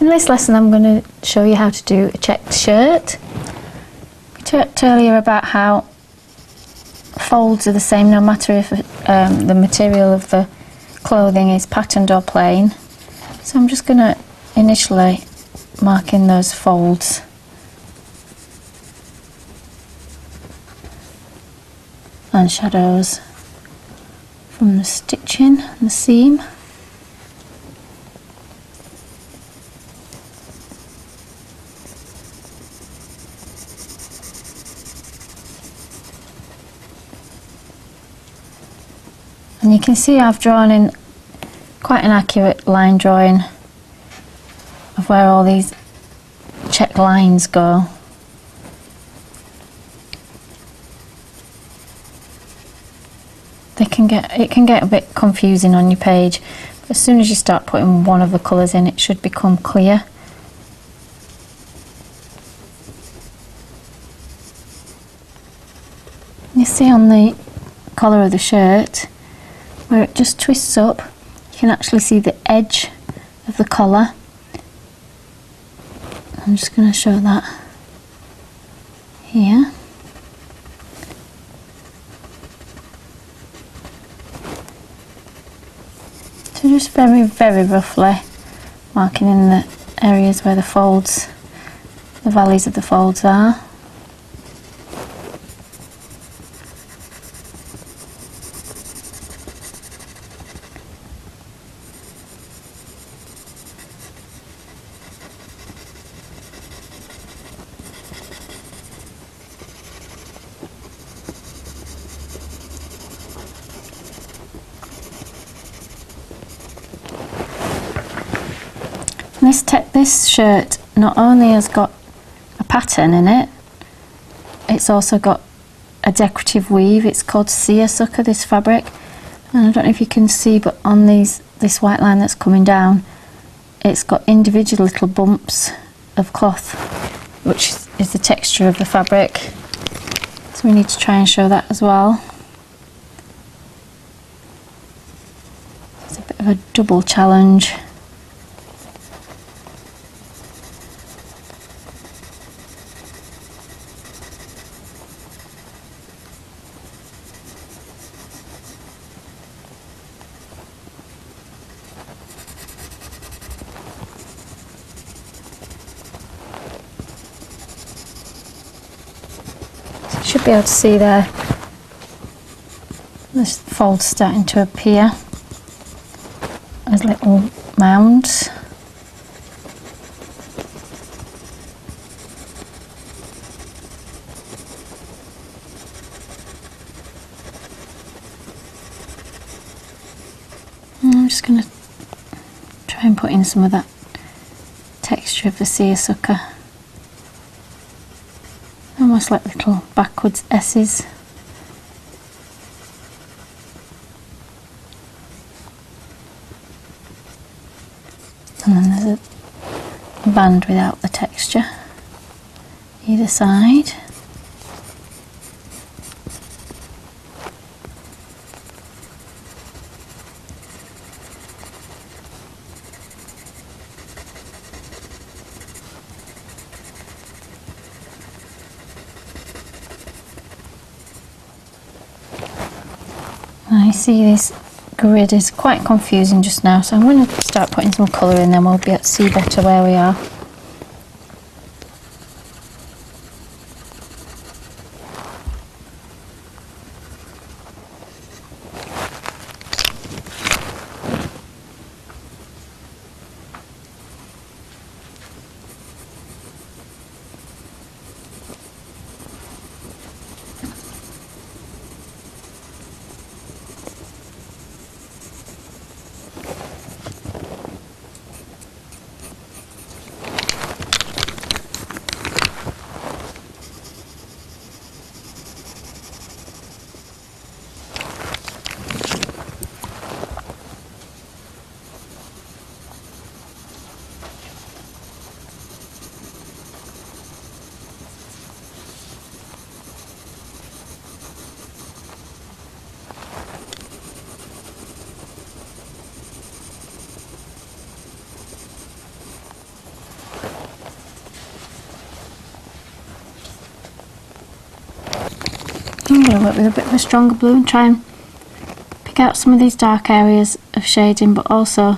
In this lesson I'm going to show you how to do a checked shirt. We talked earlier about how folds are the same no matter if the material of the clothing is patterned or plain. So I'm just going to initially mark in those folds. And shadows from the stitching and the seam. And you can see I've drawn in quite an accurate line drawing of where all these check lines go. It can get a bit confusing on your page, but as soon as you start putting one of the colours in, it should become clear. You see on the collar of the shirt where it just twists up, you can actually see the edge of the collar. I'm just going to show that here. So just very, very roughly marking in the areas where the folds, the valleys of the folds are. This shirt not only has got a pattern in it, it's also got a decorative weave. It's called seersucker, this fabric, and I don't know if you can see, but on this white line that's coming down, it's got individual little bumps of cloth, which is the texture of the fabric. So we need to try and show that as well. It's a bit of a double challenge. Should be able to see there, this fold's starting to appear as little mounds. And I'm just going to try and put in some of that texture of the seersucker. Almost like little backwards S's. And then there's a band without the texture either side. I see this grid is quite confusing just now, so I'm going to start putting some colour in, then we'll be able to see better where we are. going to work with a bit of a stronger blue and try and pick out some of these dark areas of shading, but also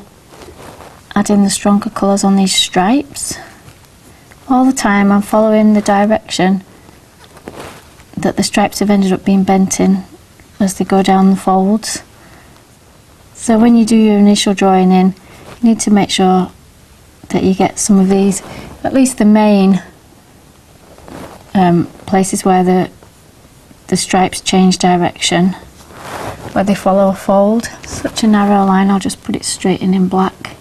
add in the stronger colours on these stripes. All the time I'm following the direction that the stripes have ended up being bent in as they go down the folds. So when you do your initial drawing in, you need to make sure that you get some of these, at least the main places where the stripes change direction, where they follow a fold. Such a narrow line, I'll just put it straight in black.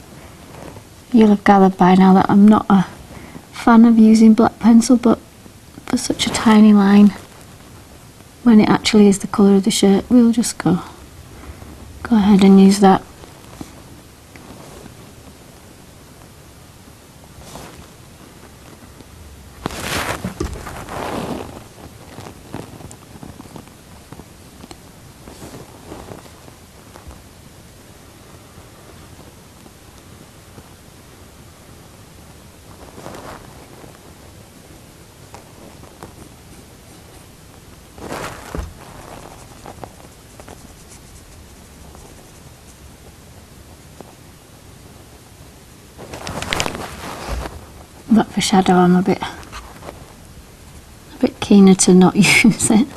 You'll have gathered by now that I'm not a fan of using black pencil, but for such a tiny line, when it actually is the colour of the shirt, we'll just go ahead and use that. But for shadow I'm a bit keener to not use it.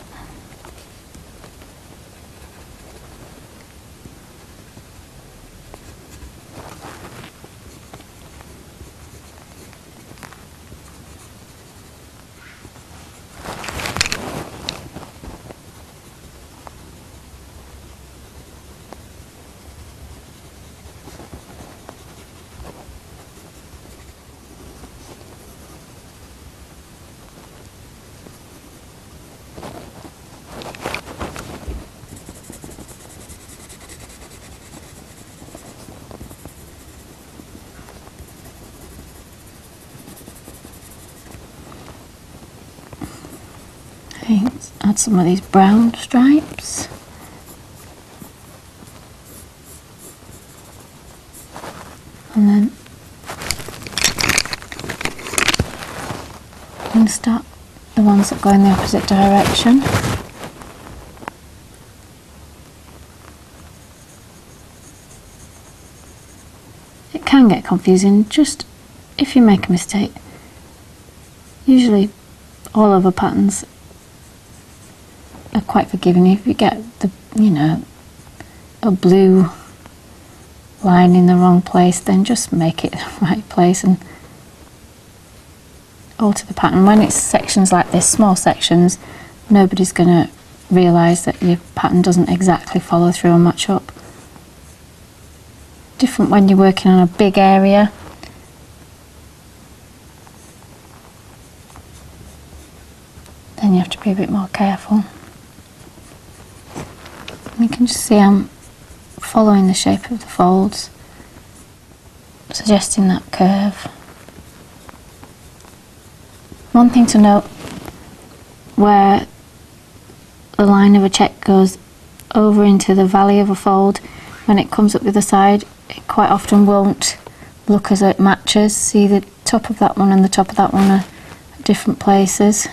Let's add some of these brown stripes. And then I'm going to start the ones that go in the opposite direction. It can get confusing just if you make a mistake. Usually all over patterns are quite forgiving. If you get a blue line in the wrong place, then just make it the right place and alter the pattern. When it's sections like this, small sections, nobody's going to realise that your pattern doesn't exactly follow through and match up. Different when you're working on a big area. Then you have to be a bit more careful. You can just see I'm following the shape of the folds, suggesting that curve. One thing to note, where the line of a check goes over into the valley of a fold, when it comes up the other side, it quite often won't look as though it matches. See, the top of that one and the top of that one are at different places.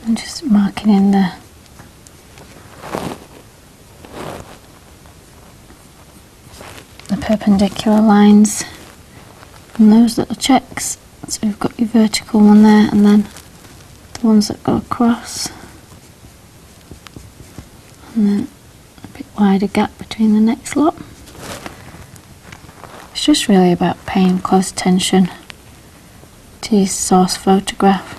I'm just marking in the perpendicular lines on those little checks. So we've got your vertical one there, and then the ones that go across, and then a bit wider gap between the next lot. It's just really about paying close attention to your source photograph.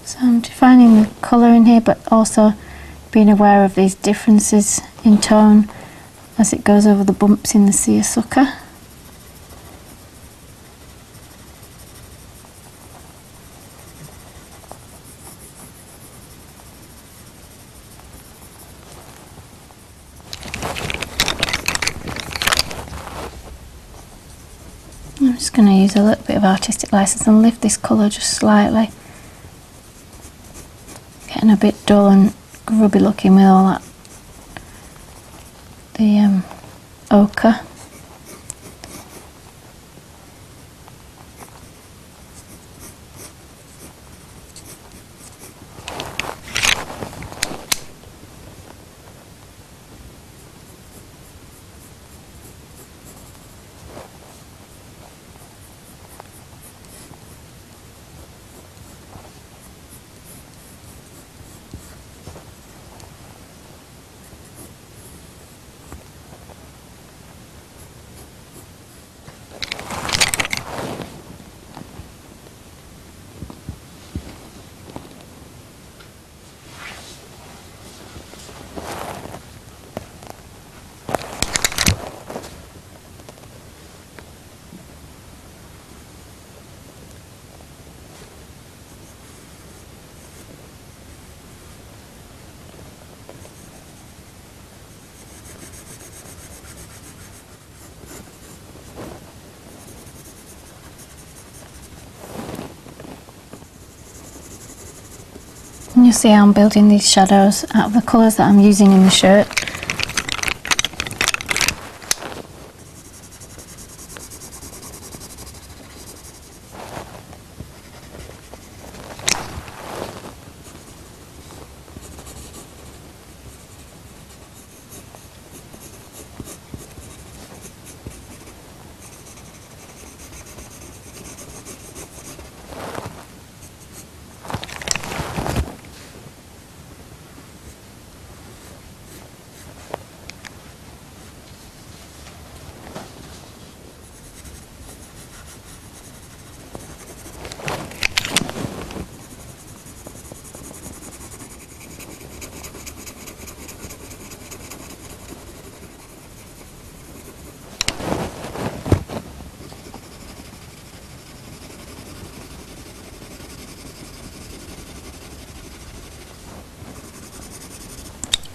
So I'm defining the colour in here, but also being aware of these differences in tone as it goes over the bumps in the seersucker. I'm just going to use a little bit of artistic license and lift this colour just slightly. Getting a bit dull and grubby looking with all that, the ochre. And you'll see how I'm building these shadows out of the colours that I'm using in the shirt.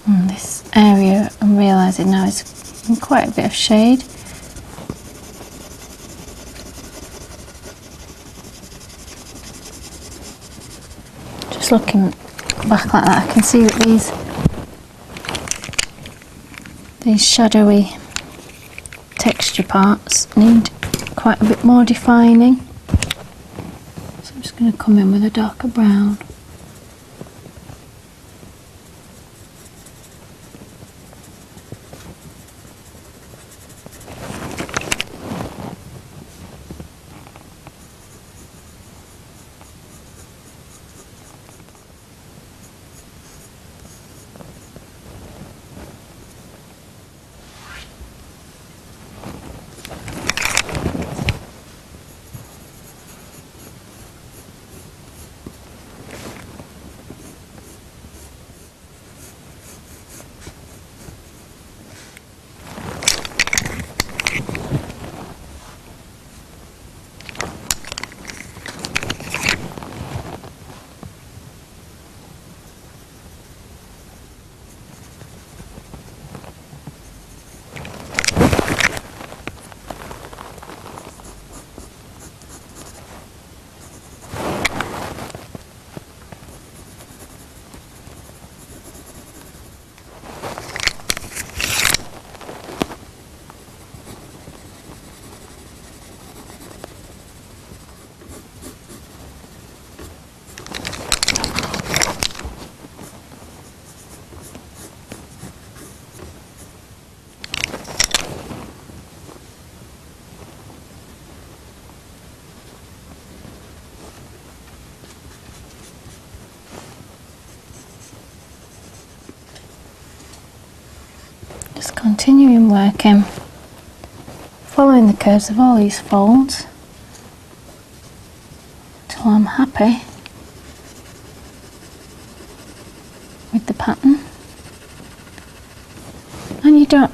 And this area I'm realising now is in quite a bit of shade. Just looking back like that, I can see that these shadowy texture parts need quite a bit more defining. So I'm just going to come in with a darker brown. Just continuing working, following the curves of all these folds till I'm happy with the pattern. And you don't,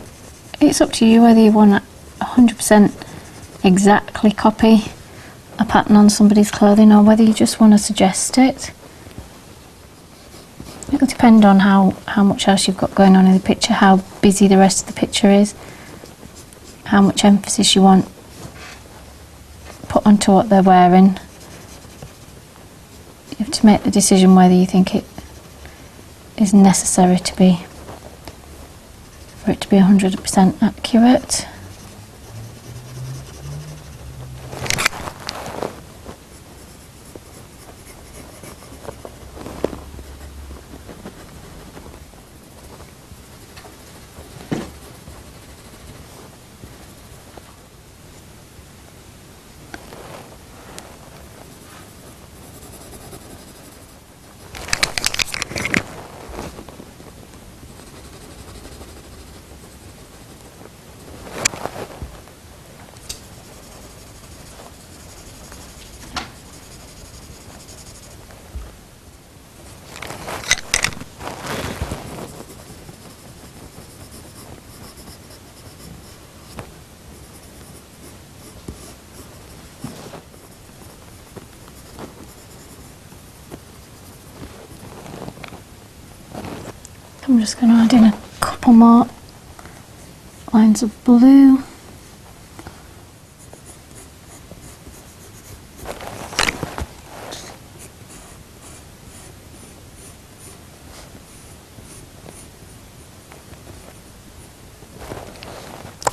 it's up to you whether you want to 100% exactly copy a pattern on somebody's clothing or whether you just want to suggest it. It'll depend on how much else you've got going on in the picture, how busy the rest of the picture is, how much emphasis you want put onto what they're wearing. You have to make the decision whether you think it is necessary for it to be 100% accurate. I'm just going to add in a couple more lines of blue.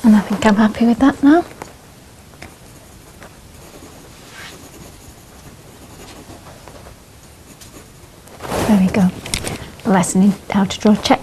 And I think I'm happy with that now. There we go. A lesson in how to draw checks.